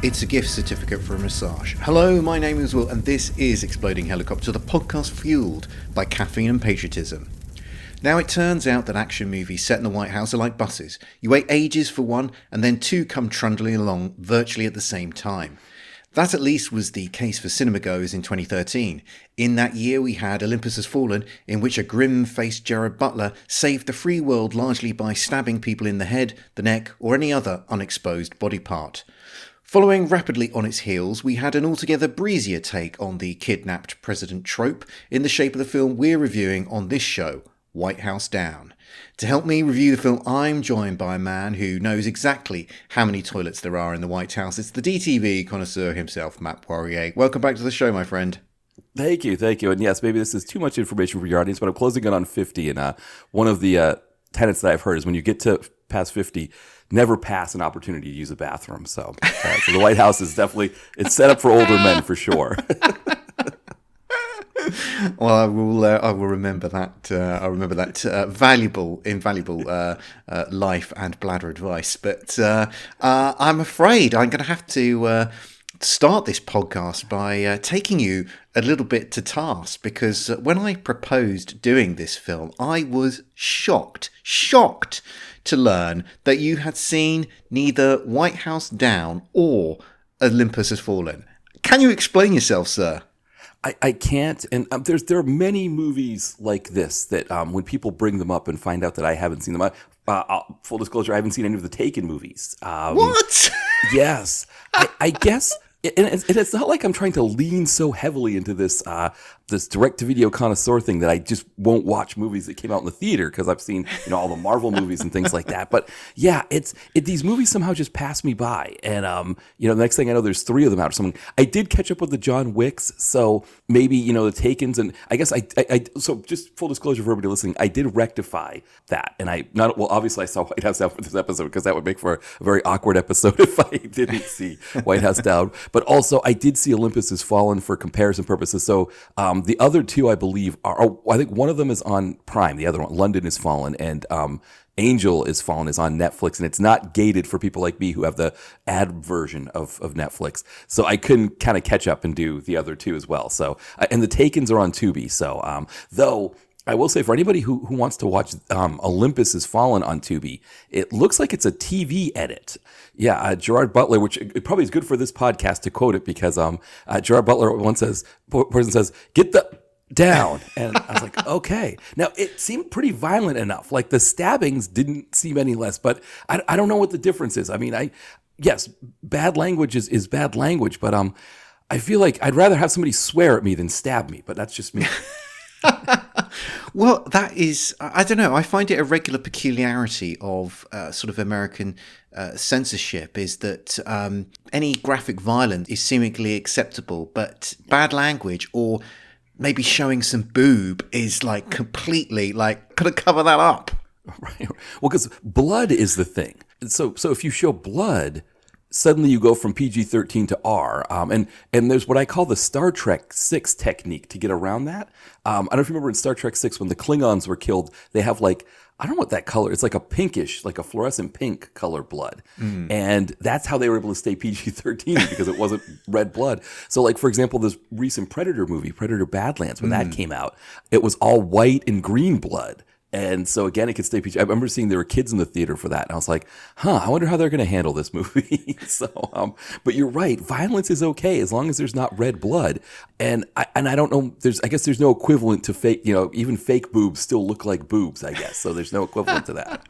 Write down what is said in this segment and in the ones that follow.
It's a gift certificate for a massage. Hello, my name is Will, and this is Exploding Helicopter, the podcast fueled by caffeine and patriotism. Now, it turns out that action movies set in the White House are like buses. You wait ages for one, and then two come trundling along virtually at the same time. That at least was the case for cinemagoers in 2013. In that year we had Olympus Has Fallen, in which a grim-faced Gerard Butler saved the free world largely by stabbing people in the head, the neck, or any other unexposed body part. Following rapidly on its heels, we had an altogether breezier take on the kidnapped president trope in the shape of the film we're reviewing on this show, White House Down. To help me review the film, I'm joined by a man who knows exactly how many toilets there are in the White House. It's the DTV Connoisseur himself, Matt Poirier. Welcome back to the show, my friend. Thank you. And yes, maybe this is too much information for your audience, but I'm closing in on 50. And one of the tenets that I've heard is when you get to past 50, never pass an opportunity to use a bathroom. So the White House is definitely, it's set up for older men for sure. Well, I will remember that. I'll remember that invaluable life and bladder advice. But I'm afraid I'm going to have to start this podcast by taking you a little bit to task, because when I proposed doing this film, I was shocked to learn that you had seen neither White House Down or Olympus Has Fallen. Can you explain yourself, sir? I can't, and there are many movies like this that when people bring them up and find out that I haven't seen them, full disclosure, I haven't seen any of the Taken movies. What? Yes, I guess. And it's not like I'm trying to lean so heavily into this direct-to-video connoisseur thing that I just won't watch movies that came out in the theater because I've seen all the Marvel movies and things like that. But yeah, these movies somehow just pass me by, and the next thing I know, there's 3 of them out or something. I did catch up with the John Wicks, so maybe the Takens, and I guess I so just full disclosure for everybody listening, I did rectify that, and obviously I saw White House Down for this episode because that would make for a very awkward episode if I didn't see White House Down. But also, I did see Olympus Has Fallen for comparison purposes. So the other 2, I believe, I think one of them is on Prime. The other one, London Has Fallen, and Angel Has Fallen is on Netflix. And it's not gated for people like me who have the ad version of Netflix. So I couldn't kind of catch up and do the other 2 as well. So and the Takens are on Tubi. So though I will say, for anybody who wants to watch Olympus Has Fallen on Tubi, it looks like it's a TV edit. Yeah, Gerard Butler, which it probably is good for this podcast to quote it, because Gerard Butler person says, "Get the down," and I was like, okay. Now it seemed pretty violent enough. Like the stabbings didn't seem any less, but I don't know what the difference is. I mean, yes, bad language is bad language, but I feel like I'd rather have somebody swear at me than stab me. But that's just me. Well, that is, I don't know, I find it a regular peculiarity of sort of American censorship is that any graphic violence is seemingly acceptable, but bad language or maybe showing some boob is like completely like, gotta cover that up. Right. Well, because blood is the thing. So if you show blood, suddenly you go from PG-13 to R, and there's what I call the Star Trek 6 technique to get around that. I don't know if you remember in Star Trek 6 when the Klingons were killed, they have like, I don't know what that color, it's like a pinkish, like a fluorescent pink color blood. And that's how they were able to stay PG-13 because it wasn't red blood. So like, for example, this recent Predator movie, Predator Badlands, when that came out, it was all white and green blood. And so again, it could stay PG. I remember seeing there were kids in the theater for that, and I was like, I wonder how they're going to handle this movie. So, but you're right, violence is okay as long as there's not red blood. And I don't know, I guess there's no equivalent to fake, even fake boobs still look like boobs, I guess. So there's no equivalent to that.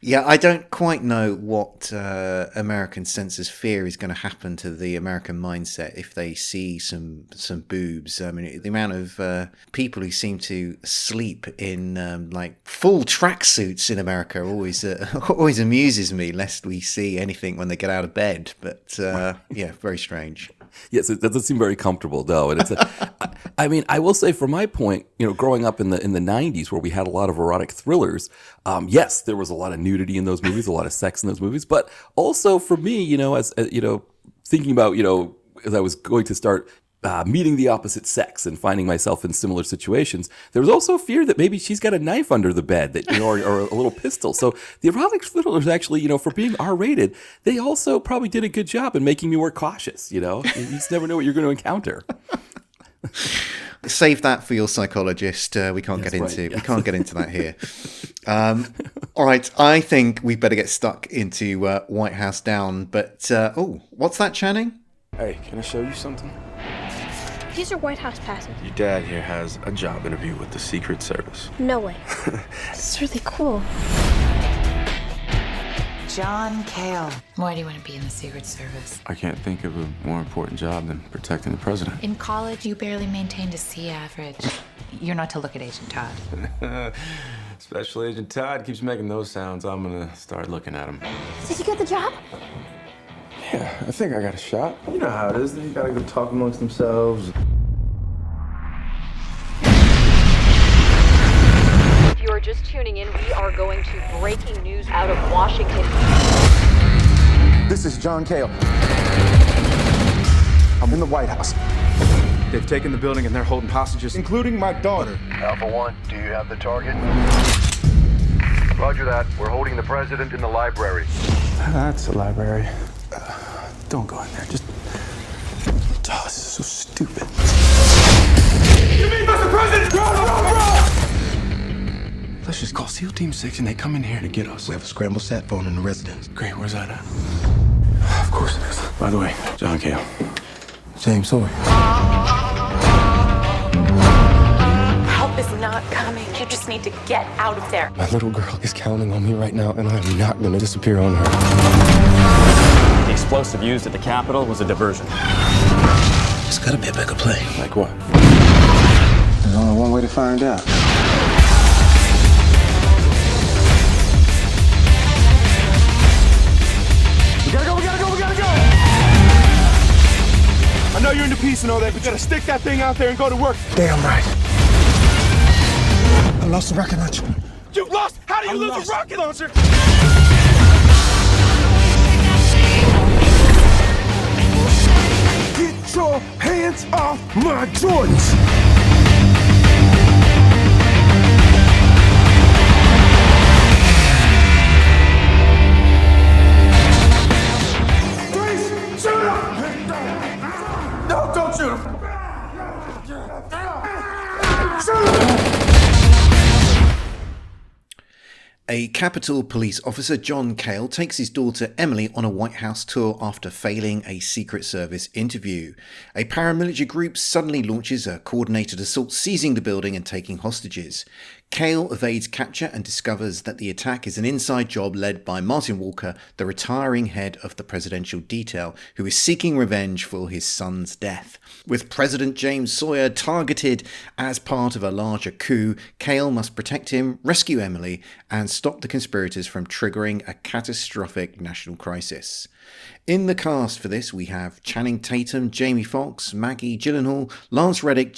Yeah, I don't quite know what American censors fear is going to happen to the American mindset if they see some boobs. I mean, the amount of people who seem to sleep in like full tracksuits in America always amuses me, lest we see anything when they get out of bed. But yeah, very strange. Yes, it doesn't seem very comfortable, though. And it's I mean, I will say, from my point, growing up in the 90s where we had a lot of erotic thrillers, yes, there was a lot of nudity in those movies, a lot of sex in those movies. But also for me, as thinking about, as I was going to start meeting the opposite sex and finding myself in similar situations. There was also fear that maybe she's got a knife under the bed, that or a little pistol. So the erotic thrillers actually, for being R-rated, they also probably did a good job in making me more cautious. You just never know what you're going to encounter. Save that for your psychologist. We can't get into that here. All right, I think we better get stuck into White House Down. But what's that, Channing? Hey, can I show you something? These are White House passes. Your dad here has a job interview with the Secret Service. No way. This is really cool. John Cale. Why do you want to be in the Secret Service? I can't think of a more important job than protecting the president. In college, you barely maintained a C average. You're not to look at Agent Todd. Special Agent Todd keeps making those sounds. I'm gonna start looking at him. Did you get the job? Yeah, I think I got a shot. You know how it is. They gotta go talk amongst themselves. If you are just tuning in, we are going to breaking news out of Washington. This is John Cale. I'm in the White House. They've taken the building and they're holding hostages, including my daughter. Alpha 1, do you have the target? Roger that. We're holding the president in the library. That's the library. Don't go in there. Just... Oh, this is so stupid. You mean Mr. President? Run! Let's just call SEAL Team 6 and they come in here to get us. We have a scrambled sat phone in the residence. Great, where's that at? Of course it is. By the way, John Cale. James Sawyer. Help is not coming. You just need to get out of there. My little girl is counting on me right now, and I am not gonna disappear on her. The explosive used at the Capitol was a diversion. There's gotta be a bigger play. Like what? There's only one way to find out. We gotta go! I know you're into peace and all that, but you gotta stick that thing out there and go to work. Damn right. I lost the rocket launcher. You lost? How do you lose a rocket launcher? Get your hands off my Jordans! Please, shoot him! No, don't shoot him! Shoot him! A Capitol Police officer, John Cale, takes his daughter Emily on a White House tour after failing a Secret Service interview. A paramilitary group suddenly launches a coordinated assault, seizing the building and taking hostages. Cale evades capture and discovers that the attack is an inside job led by Martin Walker, the retiring head of the presidential detail, who is seeking revenge for his son's death. With President James Sawyer targeted as part of a larger coup, Cale must protect him, rescue Emily, and stop the conspirators from triggering a catastrophic national crisis. In the cast for this, we have Channing Tatum, Jamie Foxx, Maggie Gyllenhaal, Lance Reddick,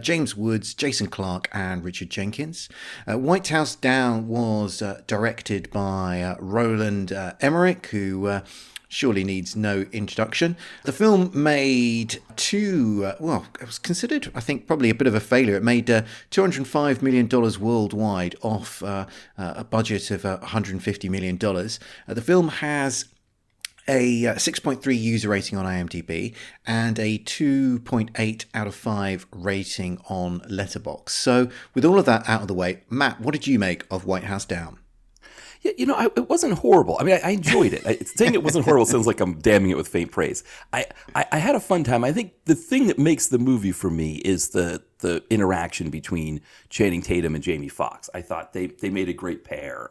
James Woods, Jason Clarke, and Richard Jenkins. White House Down was directed by Roland Emmerich, who surely needs no introduction. The film made it was considered, I think, probably a bit of a failure. It made $205 million worldwide off a budget of $150 million. The film has a 6.3 user rating on IMDb and a 2.8 out of 5 rating on Letterboxd. So with all of that out of the way, Matt, what did you make of White House Down? Yeah, it wasn't horrible. I mean, I enjoyed it. Saying it wasn't horrible sounds like I'm damning it with faint praise. I had a fun time. I think the thing that makes the movie for me is the interaction between Channing Tatum and Jamie Foxx. I thought they made a great pair.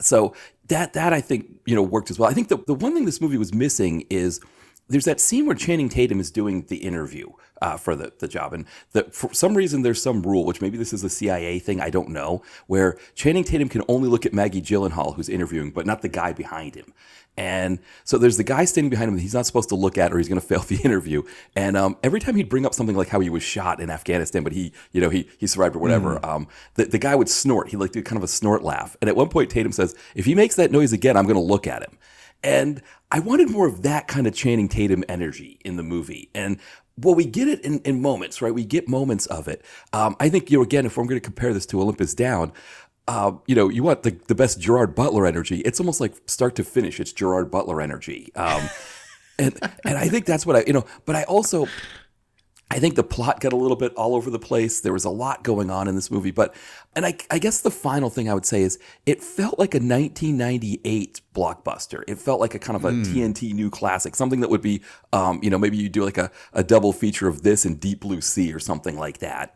So that I think, worked as well. I think the one thing this movie was missing is there's that scene where Channing Tatum is doing the interview for the job. And for some reason, there's some rule, which maybe this is a CIA thing, I don't know, where Channing Tatum can only look at Maggie Gyllenhaal, who's interviewing, but not the guy behind him. And so there's the guy standing behind him that he's not supposed to look at or he's going to fail the interview. And every time he'd bring up something like how he was shot in Afghanistan, but he survived or whatever, the guy would snort. He'd do kind of a snort laugh. And at one point, Tatum says, if he makes that noise again, I'm going to look at him. And I wanted more of that kind of Channing Tatum energy in the movie. And Well, we get it in moments, right? We get moments of it. I think, again, if I'm going to compare this to Olympus Down, you want the best Gerard Butler energy. It's almost like start to finish, it's Gerard Butler energy. And I think that's what but I think the plot got a little bit all over the place. There was a lot going on in this movie, and I guess the final thing I would say is it felt like a 1998 blockbuster. It felt like a kind of a TNT new classic, something that would be, maybe you do like a double feature of this and Deep Blue Sea or something like that.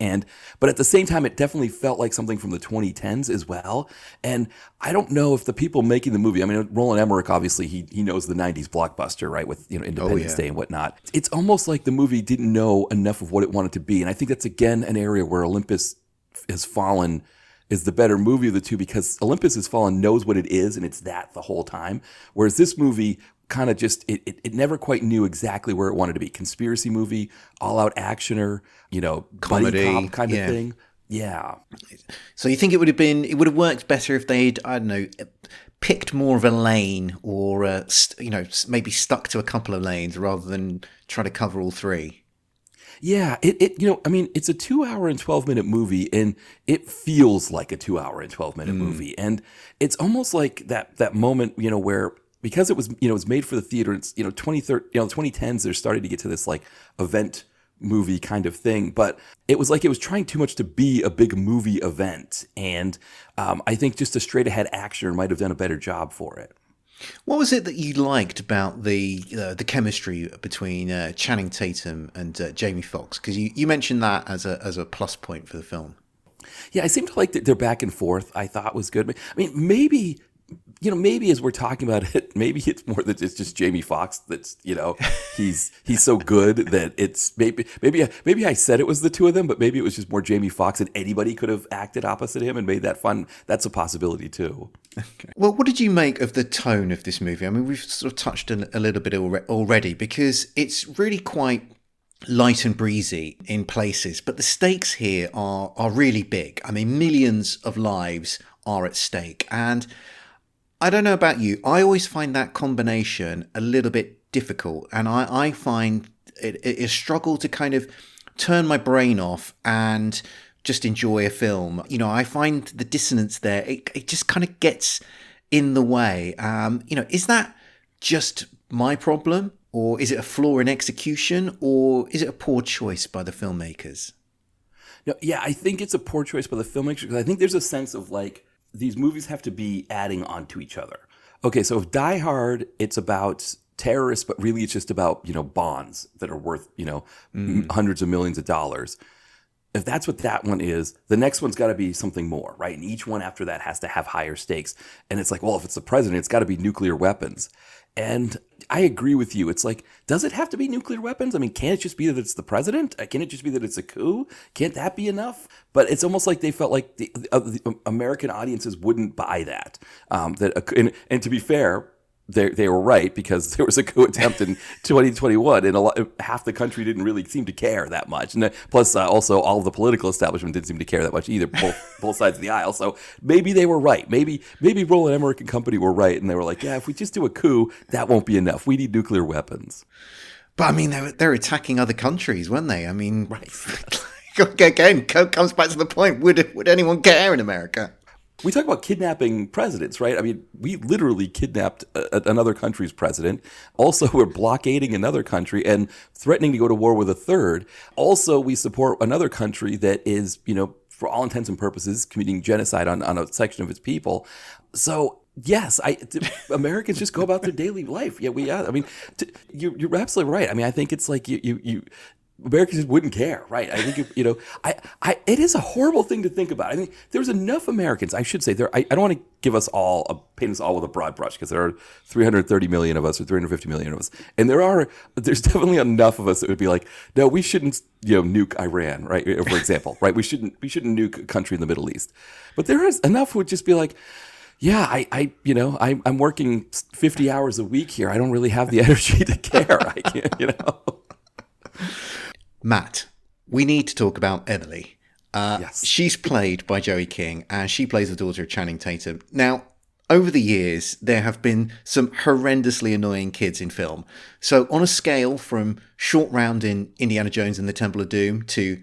But at the same time, it definitely felt like something from the 2010s as well. And I don't know if the people making the movie, I mean, Roland Emmerich, obviously he knows the 90s blockbuster, right? With, Independence Day and whatnot. It's almost like the movie didn't know enough of what it wanted to be. And I think that's, again, an area where Olympus Has Fallen is the better movie of the two, because Olympus Has Fallen knows what it is and it's that the whole time. Whereas this movie kind of just, it never quite knew exactly where it wanted to be. Conspiracy movie, all out actioner, comedy, buddy cop kind of thing. Yeah. So you think it would have worked better if they'd, I don't know, picked more of a lane, or, maybe stuck to a couple of lanes rather than try to cover all three? Yeah, it's a 2 hour and 12-minute movie, and it feels like a 2 hour and 12-minute movie. And it's almost like that moment, where, because it was, it was made for the theater, it's, 2010s, they're starting to get to this like event movie kind of thing, but it was like it was trying too much to be a big movie event. And I think just a straight ahead actioner might have done a better job for it. What was it that you liked about the chemistry between Channing Tatum and Jamie Foxx? Because you mentioned that as a plus point for the film. Yeah, I seem to like their back and forth. I thought was good. I mean, maybe as we're talking about it, maybe it's more that it's just Jamie Foxx that's, he's so good that it's maybe I said it was the two of them, but maybe it was just more Jamie Foxx, and anybody could have acted opposite him and made that fun. That's a possibility too. Okay. Well, what did you make of the tone of this movie? I mean, we've sort of touched a little bit already, because it's really quite light and breezy in places, but the stakes here are really big. I mean, millions of lives are at stake, and I don't know about you, I always find that combination a little bit difficult, and I find it a struggle to kind of turn my brain off and just enjoy a film. I find the dissonance there, it just kind of gets in the way. Is that just my problem, or is it a flaw in execution, or is it a poor choice by the filmmakers? No, yeah, I think it's a poor choice by the filmmakers, because I think there's a sense of like, these movies have to be adding on to each other. Okay, so if Die Hard, it's about terrorists, but really it's just about, bonds that are worth, hundreds of millions of dollars. If that's what that one is, the next one's got to be something more, right? And each one after that has to have higher stakes. And it's like, well, if it's the president, it's got to be nuclear weapons. And I agree with you. It's like, does it have to be nuclear weapons? I mean, can't it just be that it's the president? Can't it just be that it's a coup? Can't that be enough? But it's almost like they felt like the American audiences wouldn't buy that. And to be fair, they were right, because there was a coup attempt in 2021, and half the country didn't really seem to care that much. And plus, also all of the political establishment didn't seem to care that much either, both sides of the aisle. So maybe they were right. Maybe Roland Emmerich and company were right, and they were like, yeah, if we just do a coup, that won't be enough. We need nuclear weapons. But I mean, they're attacking other countries, weren't they? I mean, right. Again, comes back to the point: would anyone care in America? We talk about kidnapping presidents, right? I mean, we literally kidnapped another country's president. Also, we're blockading another country and threatening to go to war with a third. Also, we support another country that is, for all intents and purposes, committing genocide on a section of its people. So, yes, Americans just go about their daily life. Yeah, I mean, you're absolutely right. I mean, I think it's like you Americans wouldn't care, right? I think, it is a horrible thing to think about. I mean, there's enough Americans, I should say, I don't want to paint us all with a broad brush, because there are 330 million of us or 350 million of us. And there's definitely enough of us that would be like, no, we shouldn't, nuke Iran, right? For example, right? We shouldn't nuke a country in the Middle East. But there is enough who would just be like, yeah, I'm working 50 hours a week here. I don't really have the energy to care. I can't, Matt, we need to talk about Emily. Yes. She's played by Joey King, and she plays the daughter of Channing Tatum. Now, over the years, there have been some horrendously annoying kids in film. So on a scale from Short Round in Indiana Jones and the Temple of Doom to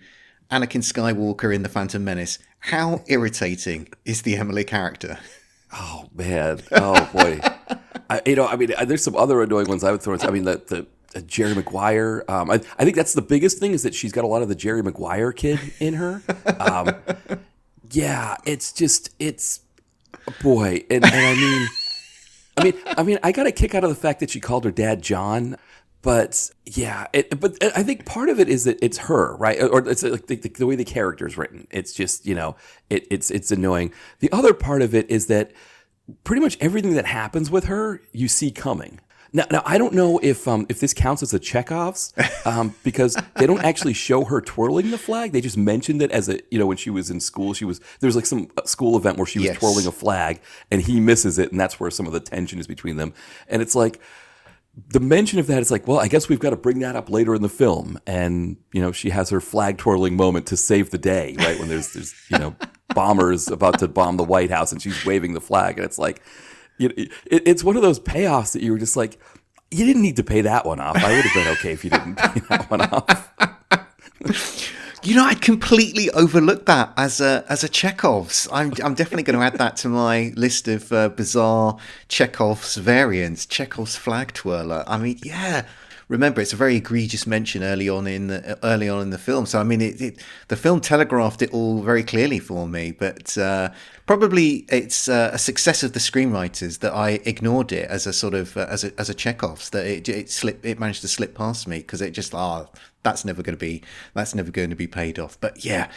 Anakin Skywalker in The Phantom Menace, how irritating is the Emily character? Oh, man. Oh, boy. There's some other annoying ones I would throw in. I mean, the Jerry Maguire. I think that's the biggest thing, is that she's got a lot of the Jerry Maguire kid in her. Yeah, it's boy, and I mean, I got a kick out of the fact that she called her dad John, but yeah, but I think part of it is that it's her, right? Or it's like the way the character is written. It's just, it's annoying. The other part of it is that pretty much everything that happens with her, you see coming. Now I don't know if this counts as a Chekhov's, because they don't actually show her twirling the flag. They just mentioned it as when she was in school, there was like some school event where she was twirling a flag, and he misses it, and that's where some of the tension is between them. And it's like, the mention of that is like, well, I guess we've got to bring that up later in the film. And, she has her flag twirling moment to save the day, right? When there's bombers about to bomb the White House, and she's waving the flag, and it's like, it's one of those payoffs that you were just like, you didn't need to pay that one off. I would have been okay if you didn't pay that one off. I'd completely overlooked that as a Chekhov's. I'm definitely going to add that to my list of bizarre Chekhov's variants. Chekhov's flag twirler. I mean, yeah. Remember, it's a very egregious mention early on in the film. So I mean, the film telegraphed it all very clearly for me. But probably it's a success of the screenwriters that I ignored it as a sort of as a Chekhov's, that it managed to slip past me, because it just that's never going to be paid off. But yeah,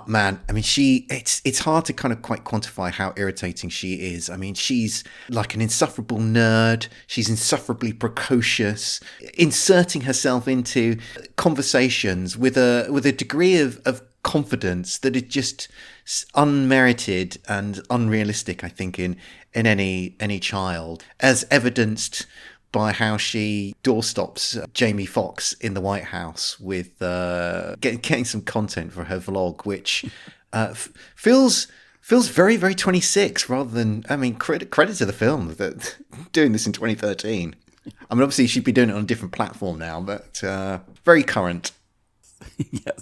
man, I mean, it's hard to kind of quite quantify how irritating she is. I mean, she's like an insufferable nerd. She's insufferably precocious, inserting herself into conversations with a degree of confidence that is just unmerited and unrealistic, I think, in any child, as evidenced by how she doorstops Jamie Foxx in the White House with getting some content for her vlog, which feels very, very 26 rather than, I mean, credit to the film that doing this in 2013. I mean, obviously she'd be doing it on a different platform now, but very current.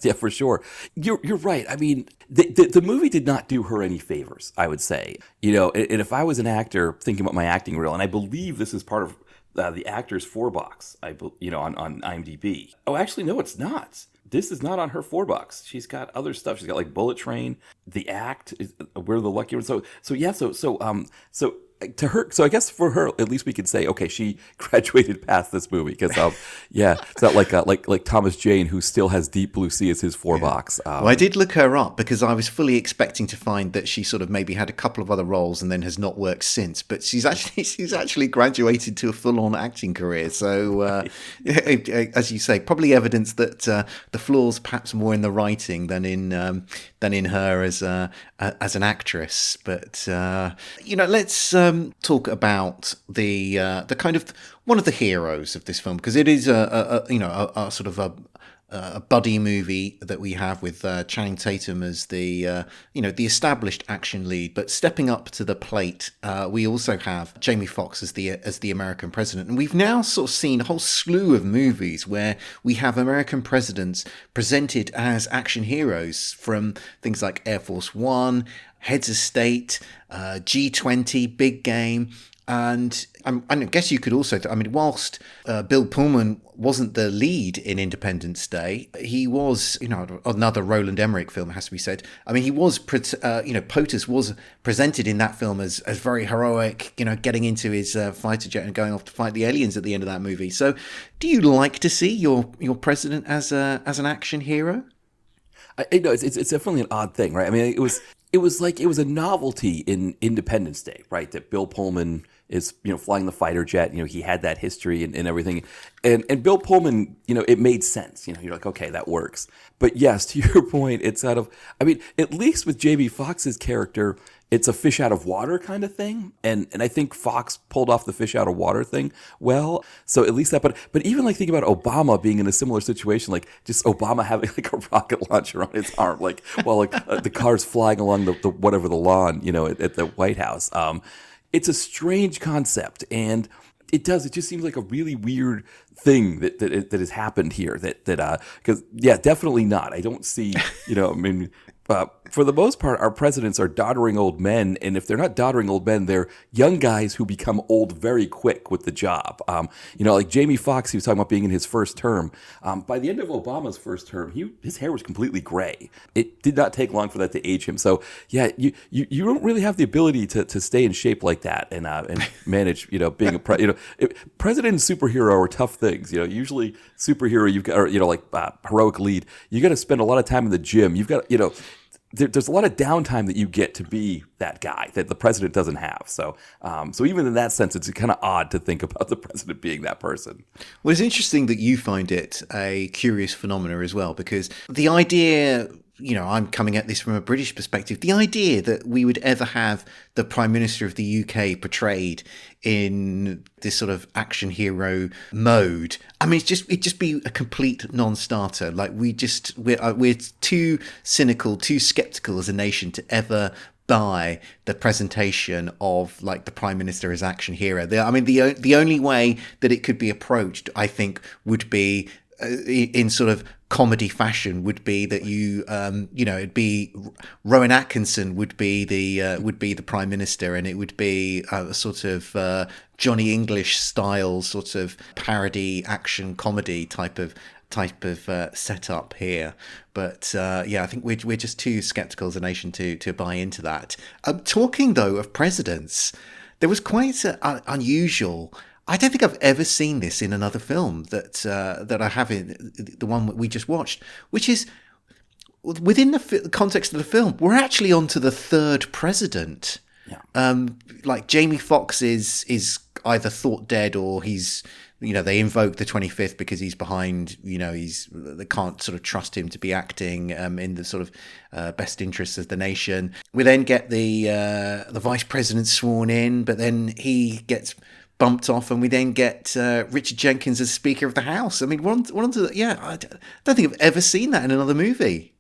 Yeah, for sure. You're right. I mean, the movie did not do her any favors, I would say. And if I was an actor thinking about my acting reel, and I believe this is part of the actor's 4-box, on IMDb. Oh, actually, no, it's not. This is not on her 4-box. She's got other stuff. She's got like Bullet Train, The Act, We're the Lucky Ones. So to her, so I guess for her, at least we could say, okay, she graduated past this movie, because it's not like Thomas Jane, who still has Deep Blue Sea as his 4-box. Well, I did look her up because I was fully expecting to find that she sort of maybe had a couple of other roles and then has not worked since. But she's actually graduated to a full-on acting career. So as you say, probably evidence that the flaws perhaps more in the writing than in her as an actress. But let's talk about the kind of one of the heroes of this film, because it is a sort of a buddy movie that we have with Channing Tatum as the established action lead, but stepping up to the plate, we also have Jamie Foxx as the American president, and we've now sort of seen a whole slew of movies where we have American presidents presented as action heroes, from things like Air Force One, Heads of State, G20, Big Game. And I guess you could also, whilst Bill Pullman wasn't the lead in Independence Day, he was, another Roland Emmerich film, it has to be said. I mean, he was, POTUS was presented in that film as very heroic, getting into his fighter jet and going off to fight the aliens at the end of that movie. So do you like to see your president as an action hero? It's definitely an odd thing, right? I mean, it was a novelty in Independence Day, right? That Bill Pullman is, flying the fighter jet. He had that history and everything. And Bill Pullman, it made sense. You're like, okay, that works. But yes, to your point, it's at least with Jamie Foxx's character, it's a fish out of water kind of thing. And I think Fox pulled off the fish out of water thing well. So at least that, but even like think about Obama being in a similar situation, like just Obama having like a rocket launcher on his arm, like while the car's flying along the lawn, at the White House. it's a strange concept, and it just seems like a really weird thing that has happened here. Because definitely not. I don't see, I mean. For the most part, our presidents are doddering old men, and if they're not doddering old men, they're young guys who become old very quick with the job. Like Jamie Foxx, he was talking about being in his first term. By the end of Obama's first term, his hair was completely gray. It did not take long for that to age him. So you don't really have the ability to stay in shape like that and manage being a president and superhero are tough things. Usually superhero you've got heroic lead. You got to spend a lot of time in the gym. You've got there's a lot of downtime that you get to be that guy that the president doesn't have. So even in that sense, it's kind of odd to think about the president being that person. Well, it's interesting that you find it a curious phenomena as well, because the idea, I'm coming at this from a British perspective, the idea that we would ever have the Prime Minister of the UK portrayed in this sort of action hero mode, I mean, it'd just be a complete non-starter. Like we're too cynical, too skeptical as a nation to ever buy the presentation of like the Prime Minister as action hero. The only way that it could be approached, I think, would be in sort of comedy fashion, would be that it'd be Rowan Atkinson would be the Prime Minister, and it would be a sort of Johnny English style sort of parody action comedy type of setup here. But I think we're just too skeptical as a nation to buy into that. Talking though of presidents, there was quite an unusual. I don't think I've ever seen this in another film that I have in the one that we just watched, which is within the context of the film, we're actually on to the third president. Yeah. Like Jamie Foxx is either thought dead or he's, they invoke the 25th because he's behind, they can't sort of trust him to be acting in the sort of best interests of the nation. We then get the vice president sworn in, but then he gets bumped off, and we then get Richard Jenkins as Speaker of the House. I mean, I don't think I've ever seen that in another movie.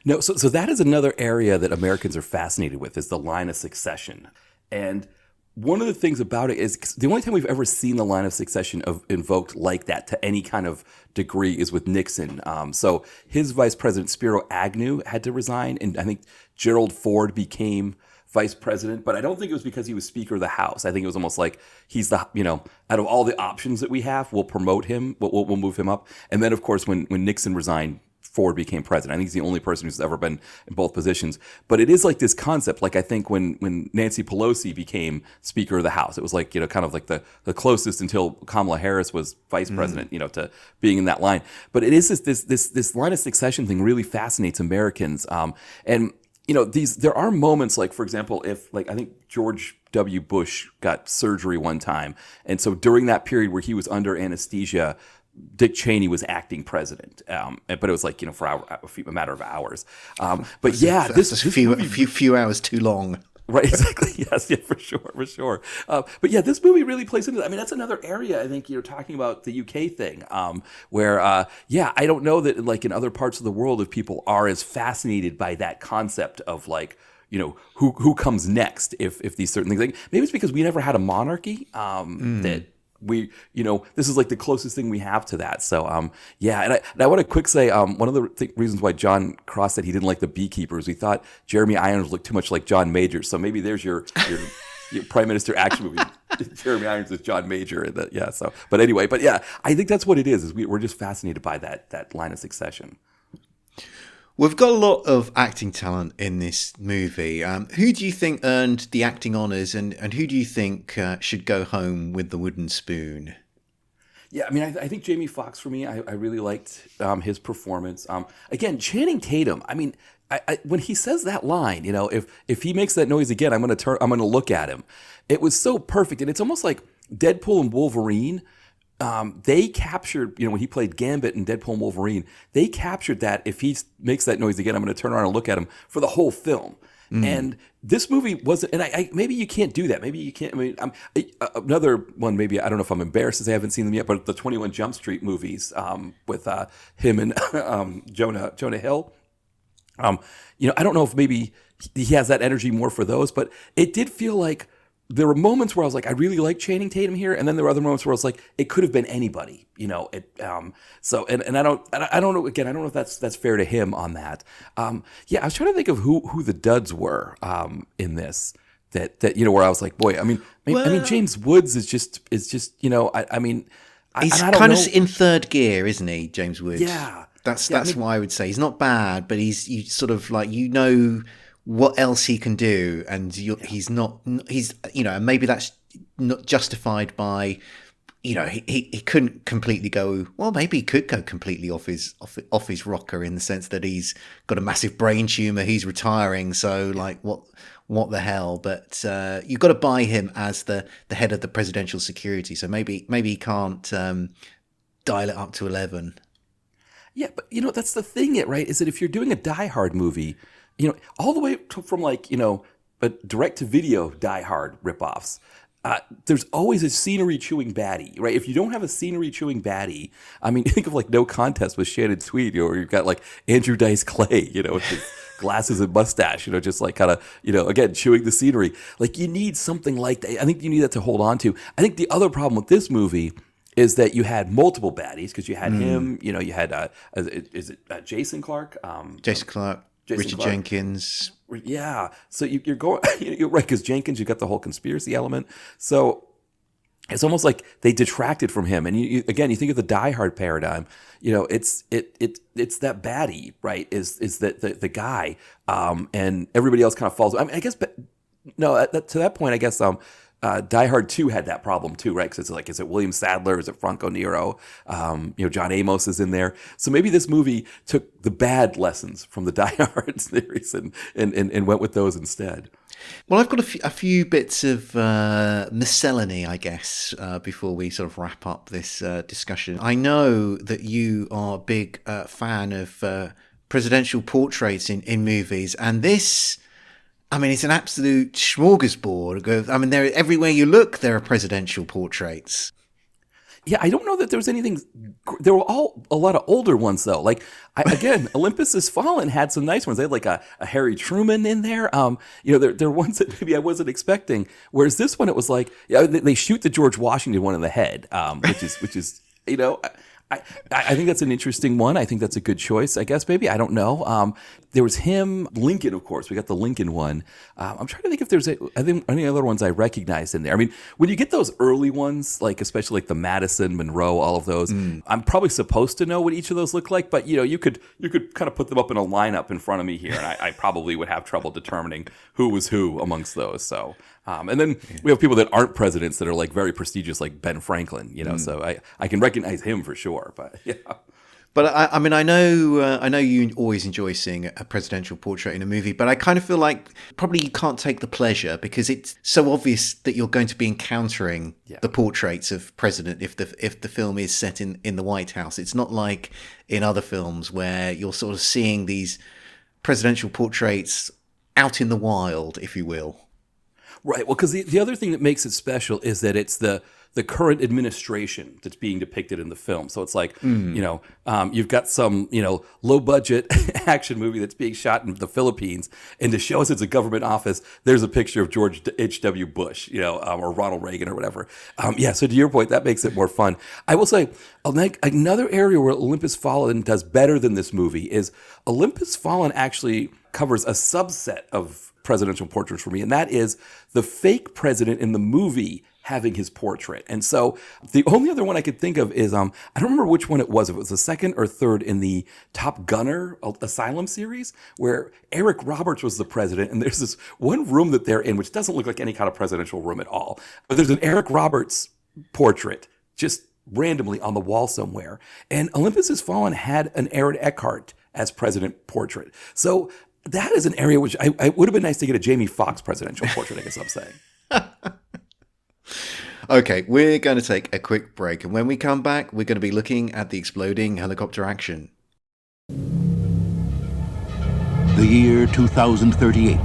No, so that is another area that Americans are fascinated with, is the line of succession. And one of the things about it is the only time we've ever seen the line of succession invoked like that to any kind of degree is with Nixon. So his vice president, Spiro Agnew, had to resign, and I think Gerald Ford became vice president, but I don't think it was because he was Speaker of the House. I think it was almost like he's the, out of all the options that we have, we'll promote him, we'll move him up. And then, of course, when Nixon resigned, Ford became president. I think he's the only person who's ever been in both positions. But it is like this concept, like I think when Nancy Pelosi became Speaker of the House, it was like, kind of like the closest until Kamala Harris was vice president, to being in that line. But it is this line of succession thing really fascinates Americans. And there are moments like, for example, if like, I think George W. Bush got surgery one time. And so during that period where he was under anesthesia, Dick Cheney was acting president. But it was like, for a matter of hours. But yeah, this is a few hours too long. Right, exactly. Yes, yeah, for sure. But yeah, this movie really plays into that. I mean, that's another area I think you're talking about the UK thing, where I don't know that like in other parts of the world if people are as fascinated by that concept of like, who comes next if these certain things. Like, maybe it's because we never had a monarchy that we, this is like the closest thing we have to that. So, and I want to quick say, one of the reasons why John Cross said he didn't like The Beekeepers, he thought Jeremy Irons looked too much like John Major. So maybe there's your Prime Minister action movie. Jeremy Irons is John Major. But anyway, I think that's what it is we're just fascinated by that line of succession. We've got a lot of acting talent in this movie. Who do you think earned the acting honours, and who do you think should go home with the wooden spoon? Yeah, I mean, I think Jamie Foxx, for me, I really liked his performance. Again, Channing Tatum, I mean, I when he says that line, if he makes that noise again, I'm going to look at him. It was so perfect, and it's almost like Deadpool and Wolverine. They captured, when he played Gambit in Deadpool and Wolverine, they captured that if he makes that noise again, I'm going to turn around and look at him for the whole film. And this movie wasn't, and I maybe you can't do that. Maybe you can't, I mean, another one, maybe, I don't know if I'm embarrassed as I haven't seen them yet, but the 21 Jump Street movies with him and Jonah Hill. I don't know if maybe he has that energy more for those, but it did feel like there were moments where I was like, I really like Channing Tatum here, and then there were other moments where I was like, it could have been anybody, you know. So I don't know. Again, I don't know if that's fair to him on that. Yeah, I was trying to think of who the duds were in this. That you know, where I was like, boy, I mean, James Woods is just you know, he's kind of in third gear, isn't he, James Woods? Yeah, that's why I would say he's not bad, but you sort of like, you know, what else he can do, and he's you know, and maybe that's not justified by, you know, he couldn't completely go, well, maybe he could go completely off his rocker in the sense that he's got a massive brain tumor, he's retiring, so like what the hell, but you've got to buy him as the head of the presidential security, so maybe he can't dial it up to 11. Yeah, but you know, that's the thing, right, is that if you're doing a Die Hard movie, you know, all the way from like, you know, a direct-to-video Die Hard ripoffs, there's always a scenery-chewing baddie, right? If you don't have a scenery-chewing baddie, I mean, think of like No Contest with Shannon Tweed, you know, where you've got like Andrew Dice Clay, you know, with his glasses and mustache, you know, just like kind of, you know, again, chewing the scenery. Like, you need something like that. I think you need that to hold on to. I think the other problem with this movie is that you had multiple baddies, because you had him, you know, you had, Jason Clarke? Jason Clarke. Richard Jenkins. Yeah. So you're going, you're right, because Jenkins, you got the whole conspiracy element. So it's almost like they detracted from him. And you again, you think of the Die Hard paradigm, you know, it's that baddie, right? Is that the guy, and everybody else kind of falls. I mean, I guess, but no, to that point, I guess, Die Hard 2 had that problem too, right? Because it's like, is it William Sadler? Is it Franco Nero? You know, John Amos is in there. So maybe this movie took the bad lessons from the Die Hard series and went with those instead. Well, I've got a few bits of miscellany, I guess, before we sort of wrap up this discussion. I know that you are a big fan of presidential portraits in movies, and this, I mean, it's an absolute smorgasbord. I mean, everywhere you look, there are presidential portraits. Yeah, I don't know that there was anything. There were a lot of older ones though. Like again, Olympus Has Fallen had some nice ones. They had like a Harry Truman in there. You know, there are ones that maybe I wasn't expecting. Whereas this one, it was like, yeah, they shoot the George Washington one in the head, which is you know. I think that's an interesting one. I think that's a good choice, I guess, maybe. I don't know. There was him, Lincoln, of course. We got the Lincoln one. I'm trying to think if there's any other ones I recognized in there. I mean, when you get those early ones, like especially like the Madison, Monroe, all of those, I'm probably supposed to know what each of those look like. But, you know, you could kind of put them up in a lineup in front of me here, and I probably would have trouble determining who was who amongst those. So, and then we have people that aren't presidents that are like very prestigious, like Ben Franklin, you know, so I can recognize him for sure, but yeah. But I mean, I know you always enjoy seeing a presidential portrait in a movie, but I kind of feel like probably you can't take the pleasure because it's so obvious that you're going to be encountering the portraits of president if the film is set in the White House. It's not like in other films where you're sort of seeing these presidential portraits out in the wild, if you will. Right. Well, because the other thing that makes it special is that it's the current administration that's being depicted in the film. So it's like, you know, you've got some, you know, low budget action movie that's being shot in the Philippines. And to show us it's a government office, there's a picture of George H.W. Bush, you know, or Ronald Reagan or whatever. Yeah. So to your point, that makes it more fun. I will say another area where Olympus Fallen does better than this movie is Olympus Fallen actually covers a subset of presidential portraits for me. And that is the fake president in the movie having his portrait. And so the only other one I could think of is, I don't remember which one it was. If it was the second or third in the Top Gunner Asylum series, where Eric Roberts was the president. And there's this one room that they're in, which doesn't look like any kind of presidential room at all. But there's an Eric Roberts portrait just randomly on the wall somewhere. And Olympus Has Fallen had an Aaron Eckhart as president portrait. So that is an area which I would have been nice to get a Jamie Foxx presidential portrait, I guess I'm saying. Okay, we're going to take a quick break, and when we come back, we're going to be looking at the exploding helicopter action. The year 2038.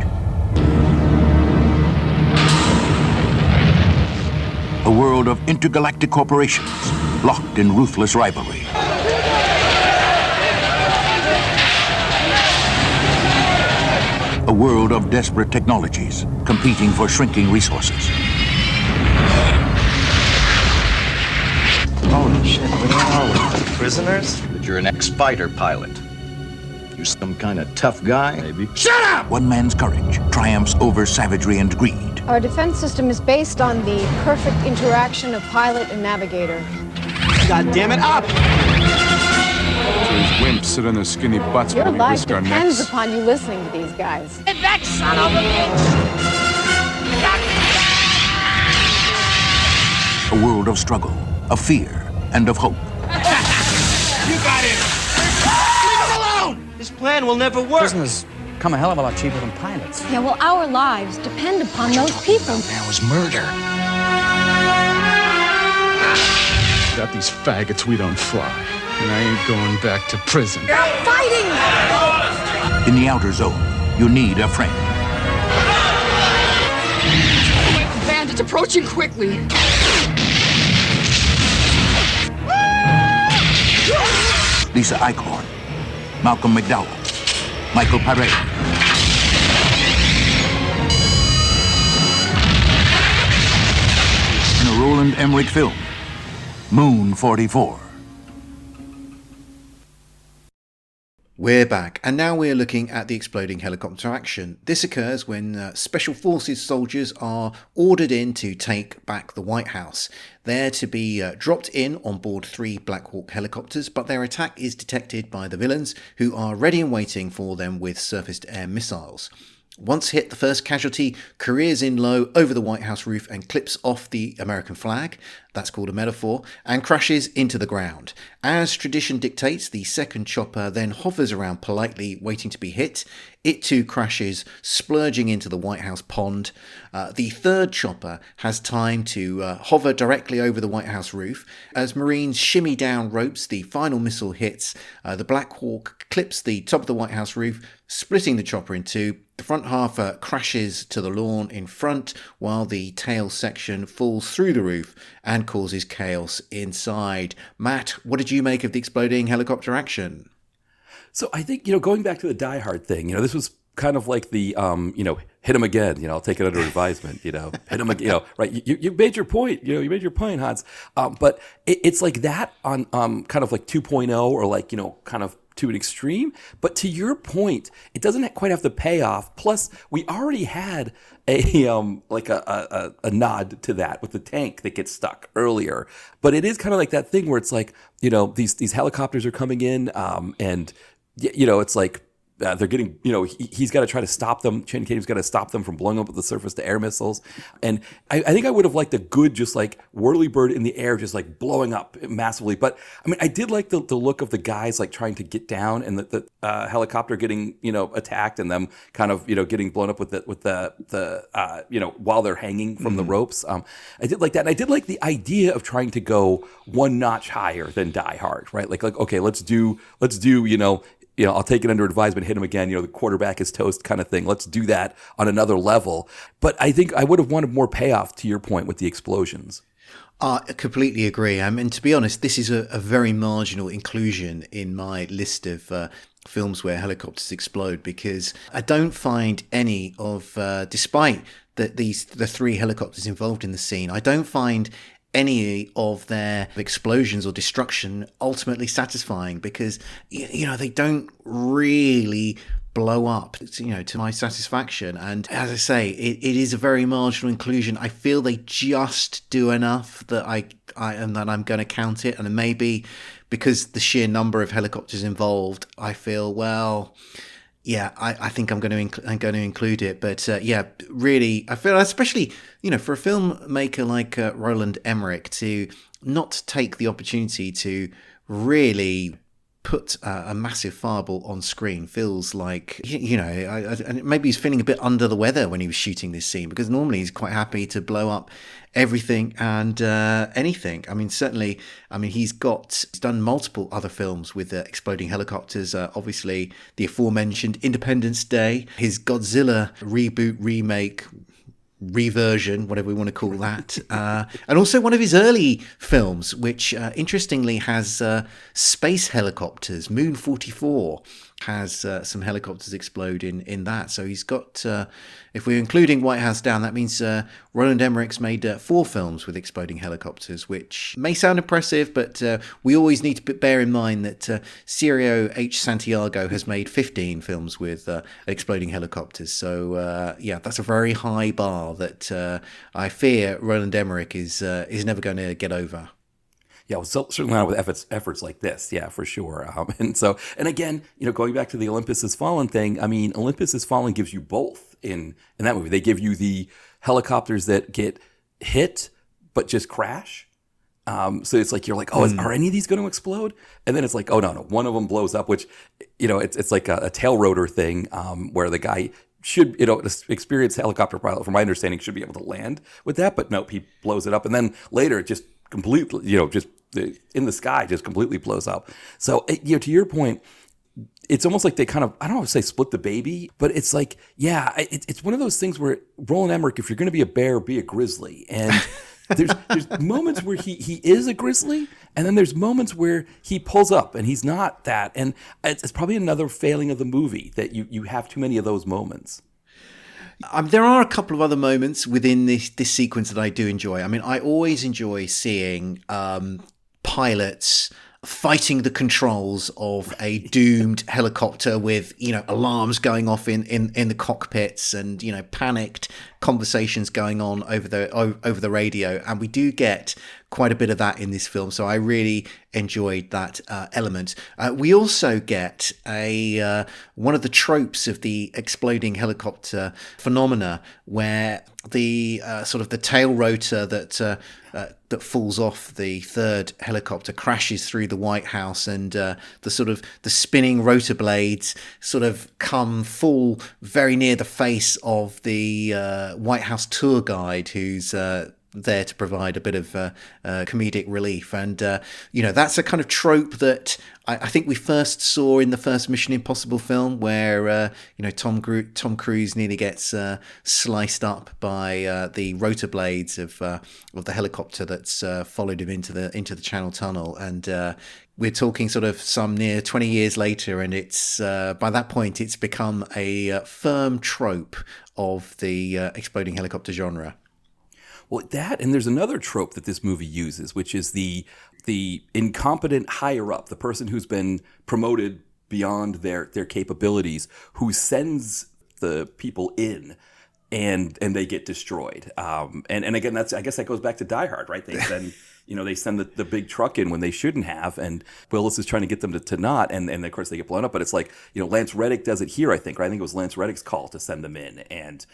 A world of intergalactic corporations locked in ruthless rivalry. A world of desperate technologies competing for shrinking resources. Holy shit, where are we? Prisoners? But you're an ex-fighter pilot. You some kind of tough guy? Maybe. Shut up! One man's courage triumphs over savagery and greed. Our defense system is based on the perfect interaction of pilot and navigator. God damn it, up! So these wimps sit on their skinny butts Your while we life risk our depends necks. upon you listening to these guys. Get back, son of a bitch! A world of struggle, of fear, and of hope. You got him! Leave him alone! This plan will never work. Prisoners come a hell of a lot cheaper than pilots. Yeah, well, our lives depend upon those people. Now is murder. Without these faggots, we don't fly. And I ain't going back to prison. Fighting! In the outer zone, you need a friend. Bandits approaching quickly. Lisa Eichhorn, Malcolm McDowell, Michael Paré. In a Roland Emmerich film, Moon 44. We're back, and now we're looking at the exploding helicopter action. This occurs when Special Forces soldiers are ordered in to take back the White House. They're to be dropped in on board 3 Black Hawk helicopters, but their attack is detected by the villains, who are ready and waiting for them with surface-to-air missiles. Once hit, the first casualty careers in low over the White House roof and clips off the American flag, that's called a metaphor, and crashes into the ground. As tradition dictates, the second chopper then hovers around politely, waiting to be hit. It too crashes, splurging into the White House pond. The third chopper has time to hover directly over the White House roof. As Marines shimmy down ropes, the final missile hits. The Black Hawk clips the top of the White House roof, splitting the chopper in two. The front half crashes to the lawn in front, while the tail section falls through the roof and causes chaos inside. Matt, what did you make of the exploding helicopter action? So I think, going back to the Die Hard thing, this was kind of like the, hit him again, I'll take it under advisement, hit him again, right? You made your point, you made your point, Hans. But it's like that on kind of like 2.0 or like, kind of to an extreme. But to your point, it doesn't quite have the payoff. Plus, we already had a nod to that with the tank that gets stuck earlier. But it is kind of like that thing where it's like, these helicopters are coming in and it's like they're getting, he's got to try to stop them. Channing Tatum's got to stop them from blowing up with the surface-to-air missiles. And I think I would have liked a good, just like whirly-bird in the air, just like blowing up massively. But I mean, I did like the look of the guys like trying to get down and the helicopter getting, attacked and them kind of, getting blown up with the while they're hanging from the ropes. I did like that. And I did like the idea of trying to go one notch higher than Die Hard, right? Like, okay, let's do, I'll take it under advisement, hit him again, the quarterback is toast kind of thing. Let's do that on another level. But I think I would have wanted more payoff, to your point, with the explosions. I completely agree. And to be honest, this is a very marginal inclusion in my list of films where helicopters explode, because I don't find any of, despite the 3 helicopters involved in the scene, I don't find any of their explosions or destruction ultimately satisfying, because they don't really blow up to my satisfaction. And as I say, it is a very marginal inclusion. I feel they just do enough that I'm going to count it. And maybe because the sheer number of helicopters involved, I feel, well, yeah, I think I'm going to include it. But really, I feel, especially for a filmmaker like Roland Emmerich, to not take the opportunity to really put a massive fireball on screen feels like, and maybe he's feeling a bit under the weather when he was shooting this scene, because normally he's quite happy to blow up everything and anything. I mean, certainly, he's done multiple other films with exploding helicopters. Obviously, the aforementioned Independence Day, his Godzilla reboot, remake, reversion, whatever we want to call that, and also one of his early films, which interestingly has space helicopters, Moon 44, has some helicopters explode in that. So he's got, if we're including White House Down, that means Roland Emmerich's made 4 films with exploding helicopters, which may sound impressive, but we always need to bear in mind that Cirio H. Santiago has made 15 films with exploding helicopters. So that's a very high bar that I fear Roland Emmerich is never going to get over. Yeah, well, certainly not with efforts like this. Yeah, for sure. And again, going back to the Olympus Has Fallen thing, I mean, Olympus Has Fallen gives you both in that movie. They give you the helicopters that get hit but just crash. So it's like, you're like, are any of these going to explode? And then it's like, oh, no, one of them blows up, which, it's like a tail rotor thing where the guy should, an experienced helicopter pilot, from my understanding, should be able to land with that. But no, he blows it up. And then later it just completely, just in the sky, just completely blows up. So, to your point, it's almost like they kind of, I don't want to say split the baby, but it's like, it's one of those things where Roland Emmerich, if you're going to be a bear, be a grizzly. And there's moments where he is a grizzly, and then there's moments where he pulls up and he's not that. And it's probably another failing of the movie that you have too many of those moments. There are a couple of other moments within this sequence that I do enjoy. I mean, I always enjoy seeing pilots fighting the controls of a doomed helicopter with, alarms going off in the cockpits and, panicked conversations going on over the radio. And we do get quite a bit of that in this film. So I really enjoyed that element. We also get one of the tropes of the exploding helicopter phenomena, where the sort of the tail rotor that falls off the third helicopter crashes through the White House, and the spinning rotor blades sort of come full very near the face of the White House tour guide, who's there to provide a bit of comedic relief. And that's a kind of trope that I think we first saw in the first Mission Impossible film, where Tom Cruise nearly gets sliced up by the rotor blades of the helicopter that's followed him into the Channel Tunnel. And we're talking sort of some near 20 years later, and it's by that point it's become a firm trope of the exploding helicopter genre. Well, that, and there's another trope that this movie uses, which is the incompetent higher up, the person who's been promoted beyond their capabilities, who sends the people in, and they get destroyed. And again, I guess that goes back to Die Hard, right? They send they send the big truck in when they shouldn't have, and Willis is trying to get them to not, and of course they get blown up. But it's like, Lance Reddick does it here, I think, right? I think it was Lance Reddick's call to send them in, and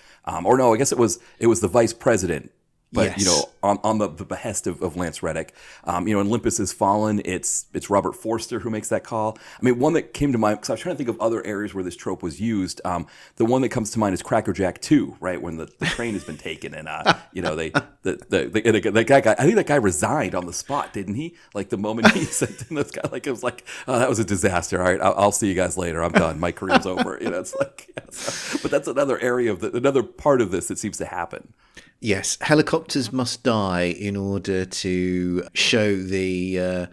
or no, I guess it was the vice president. But, yes. On the behest of Lance Reddick. In Olympus Has Fallen, it's Robert Forster who makes that call. I mean, one that came to mind, because I was trying to think of other areas where this trope was used. The one that comes to mind is Cracker Jack 2, right? When the train has been taken, and, that guy, I think that guy resigned on the spot, didn't he? Like, the moment he sent in this guy, like, it was like, oh, that was a disaster. All right, I'll see you guys later. I'm done. My career's over. It's like, but that's another area another part of this that seems to happen. Yes, helicopters must die in order to show the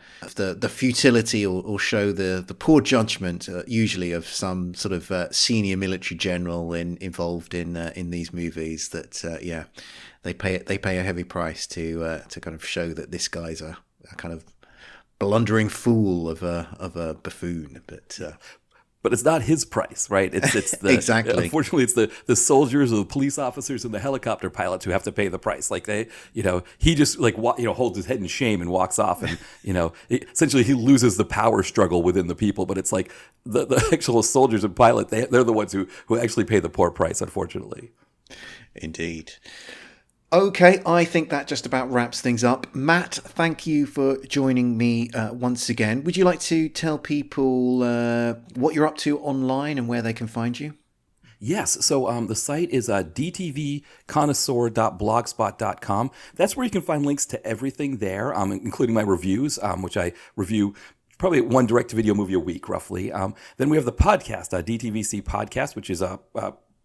futility or show the poor judgment, usually of some sort of senior military general involved in these movies. That they pay a heavy price to kind of show that this guy's a kind of blundering fool of a buffoon, But it's not his price, right? It's the exactly. Unfortunately, it's the soldiers or the police officers and the helicopter pilots who have to pay the price. Like he just holds his head in shame and walks off, and essentially he loses the power struggle within the people. But it's like the actual soldiers and pilot, they're the ones who actually pay the poor price, unfortunately. Indeed. Okay, I think that just about wraps things up. Matt, thank you for joining me once again. Would you like to tell people what you're up to online and where they can find you? Yes. So the site is dtvconnoisseur.blogspot.com. That's where you can find links to everything there, including my reviews, which I review probably one direct-to-video movie a week, roughly. Then we have the podcast, DTVC Podcast, which is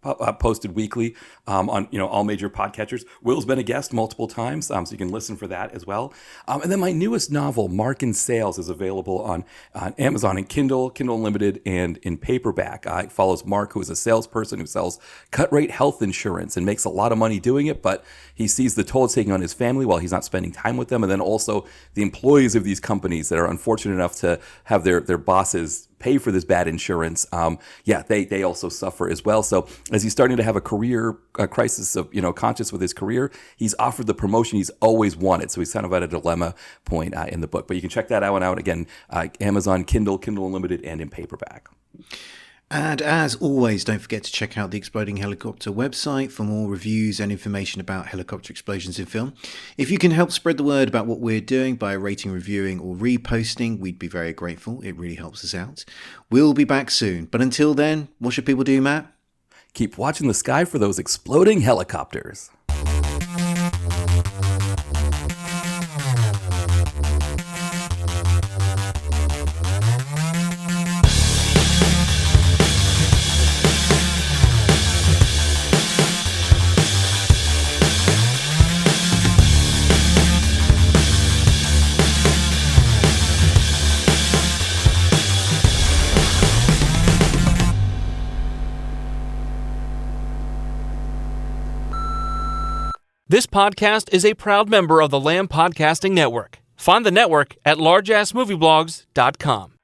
posted weekly on all major podcatchers. Will's been a guest multiple times, so you can listen for that as well. And then my newest novel, Mark in Sales, is available on Amazon in Kindle Unlimited, and in paperback. It follows Mark, who is a salesperson who sells cut-rate health insurance and makes a lot of money doing it, but he sees the toll it's taking on his family while he's not spending time with them, and then also the employees of these companies that are unfortunate enough to have their bosses pay for this bad insurance. They also suffer as well. So as he's starting to have a career crisis of conscience with his career, he's offered the promotion he's always wanted. So he's kind of at a dilemma point in the book. But you can check that one out again, Amazon, Kindle Unlimited, and in paperback. And as always, don't forget to check out the Exploding Helicopter website for more reviews and information about helicopter explosions in film. If you can help spread the word about what we're doing by rating, reviewing, or reposting, we'd be very grateful. It really helps us out. We'll be back soon. But until then, what should people do, Matt? Keep watching the sky for those exploding helicopters. This podcast is a proud member of the Lamb Podcasting Network. Find the network at largeassmovieblogs.com.